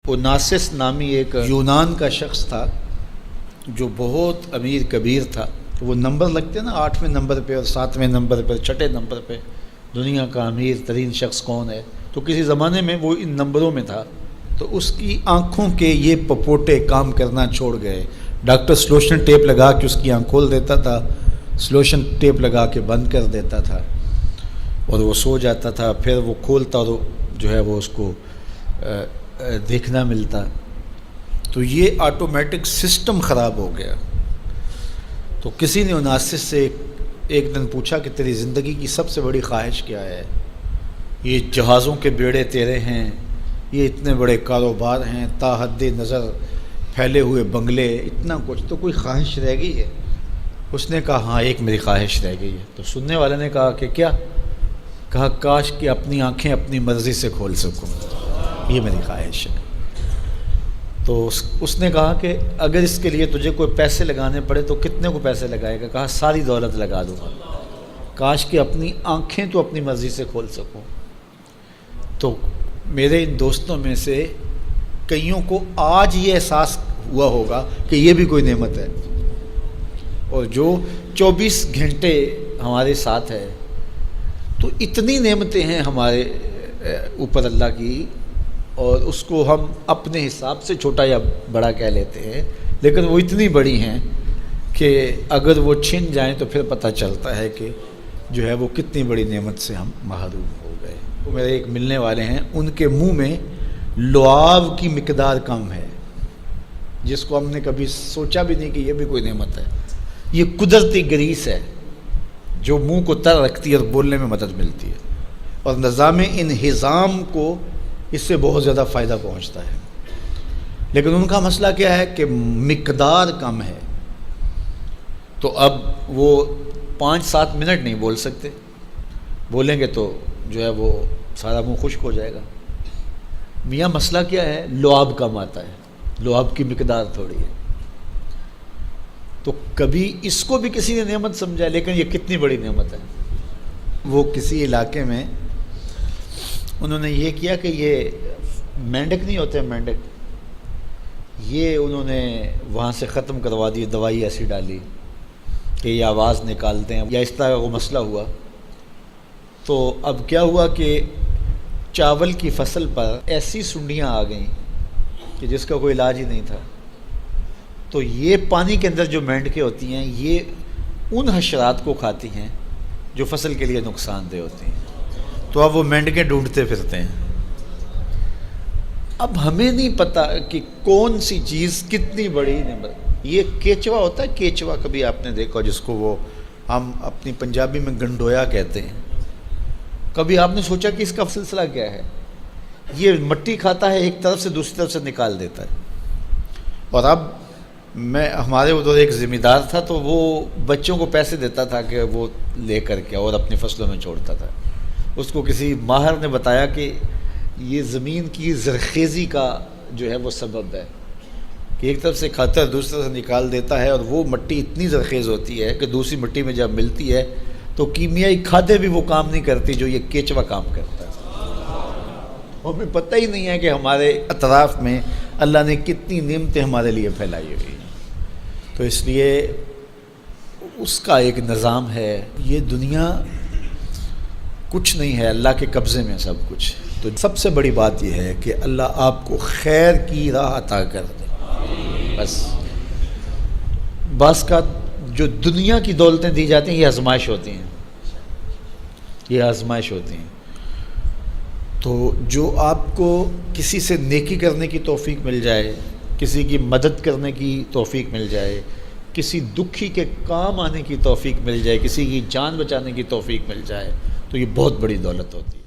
اوناسس نامی ایک یونان کا شخص تھا جو بہت امیر کبیر تھا. وہ نمبر لگتے ہیں نا 8ویں نمبر پہ اور 7ویں نمبر پہ 6ٹھے نمبر پہ دنیا کا امیر ترین شخص کون ہے. تو کسی زمانے میں وہ ان نمبروں میں تھا. تو اس کی آنکھوں کے یہ پپوٹے کام کرنا چھوڑ گئے. ڈاکٹر سلوشن ٹیپ لگا کے اس کی آنکھ کھول دیتا تھا, سلوشن ٹیپ لگا کے بند کر دیتا تھا اور وہ سو جاتا تھا. پھر وہ کھولتا اور جو ہے وہ اس کو دیکھنا ملتا. تو یہ آٹومیٹک سسٹم خراب ہو گیا. تو کسی نے اوناسس سے ایک دن پوچھا کہ تیری زندگی کی سب سے بڑی خواہش کیا ہے؟ یہ جہازوں کے بیڑے تیرے ہیں, یہ اتنے بڑے کاروبار ہیں, تا حد نظر پھیلے ہوئے بنگلے, اتنا کچھ, تو کوئی خواہش رہ گئی ہے؟ اس نے کہا ہاں ایک میری خواہش رہ گئی ہے. تو سننے والے نے کہا کہ کیا؟ کہا کاش کہ اپنی آنکھیں اپنی مرضی سے کھول سکوں, یہ میری خواہش ہے. تو اس نے کہا کہ اگر اس کے لیے تجھے کوئی پیسے لگانے پڑے تو کتنے کو پیسے لگائے گا؟ کہا ساری دولت لگا دوں گا. کاش کہ اپنی آنکھیں تو اپنی مرضی سے کھول سکوں. تو میرے ان دوستوں میں سے کئیوں کو آج یہ احساس ہوا ہوگا کہ یہ بھی کوئی نعمت ہے, اور جو 24 گھنٹے ہمارے ساتھ ہے. تو اتنی نعمتیں ہیں ہمارے اوپر اللہ کی, اور اس کو ہم اپنے حساب سے چھوٹا یا بڑا کہہ لیتے ہیں, لیکن وہ اتنی بڑی ہیں کہ اگر وہ چھن جائیں تو پھر پتہ چلتا ہے کہ جو ہے وہ کتنی بڑی نعمت سے ہم محروم ہو گئے. وہ میرے ایک ملنے والے ہیں, ان کے منہ میں لعاب کی مقدار کم ہے, جس کو ہم نے کبھی سوچا بھی نہیں کہ یہ بھی کوئی نعمت ہے. یہ قدرتی گریس ہے جو منہ کو تر رکھتی ہے اور بولنے میں مدد ملتی ہے, اور نظام انہضام کو اس سے بہت زیادہ فائدہ پہنچتا ہے. لیکن ان کا مسئلہ کیا ہے کہ مقدار کم ہے. تو اب وہ 5-7 منٹ نہیں بول سکتے, بولیں گے تو جو ہے وہ سارا منہ خشک ہو جائے گا. میاں مسئلہ کیا ہے؟ لعاب کم آتا ہے, لعاب کی مقدار تھوڑی ہے. تو کبھی اس کو بھی کسی نے نعمت سمجھا, لیکن یہ کتنی بڑی نعمت ہے. وہ کسی علاقے میں انہوں نے یہ کیا کہ یہ مینڈک نہیں ہوتے, مینڈک, یہ انہوں نے وہاں سے ختم کروا دی, دوائی ایسی ڈالی کہ یہ آواز نکالتے ہیں, یا اس طرح وہ مسئلہ ہوا. تو اب کیا ہوا کہ چاول کی فصل پر ایسی سنڈیاں آ گئیں کہ جس کا کوئی علاج ہی نہیں تھا. تو یہ پانی کے اندر جو مینڈکیں ہوتی ہیں یہ ان حشرات کو کھاتی ہیں جو فصل کے لیے نقصان دہ ہوتی ہیں. تو اب وہ مینڈکیں ڈھونڈتے پھرتے ہیں. اب ہمیں نہیں پتہ کہ کون سی چیز کتنی بڑی نعمت. یہ کیچوا ہوتا ہے, کیچوا کبھی آپ نے دیکھا جس کو وہ ہم اپنی پنجابی میں گنڈویا کہتے ہیں. کبھی آپ نے سوچا کہ اس کا سلسلہ کیا ہے؟ یہ مٹی کھاتا ہے, ایک طرف سے دوسری طرف سے نکال دیتا ہے. اور اب ہمارے ادھر ایک ذمہ دار تھا, تو وہ بچوں کو پیسے دیتا تھا کہ وہ لے کر کے اور اپنی فصلوں میں چھوڑتا تھا. اس کو کسی ماہر نے بتایا کہ یہ زمین کی زرخیزی کا جو ہے وہ سبب ہے, کہ ایک طرف سے کھاتا ہے دوسری طرف سے نکال دیتا ہے, اور وہ مٹی اتنی زرخیز ہوتی ہے کہ دوسری مٹی میں جب ملتی ہے تو کیمیائی کھادیں بھی وہ کام نہیں کرتی جو یہ کیچوا کام کرتا ہے. ہمیں پتہ ہی نہیں ہے کہ ہمارے اطراف میں اللہ نے کتنی نعمتیں ہمارے لیے پھیلائی ہوئی ہیں. تو اس لیے اس کا ایک نظام ہے. یہ دنیا کچھ نہیں ہے, اللہ کے قبضے میں سب کچھ. تو سب سے بڑی بات یہ ہے کہ اللہ آپ کو خیر کی راہ عطا کر دے. بس بعض کا جو دنیا کی دولتیں دی جاتی ہیں یہ آزمائش ہوتی ہیں, یہ آزمائش ہوتی ہیں. تو جو آپ کو کسی سے نیکی کرنے کی توفیق مل جائے, کسی کی مدد کرنے کی توفیق مل جائے, کسی دکھی کے کام آنے کی توفیق مل جائے, کسی کی جان بچانے کی توفیق مل جائے, تو یہ بہت بڑی دولت ہوتی ہے.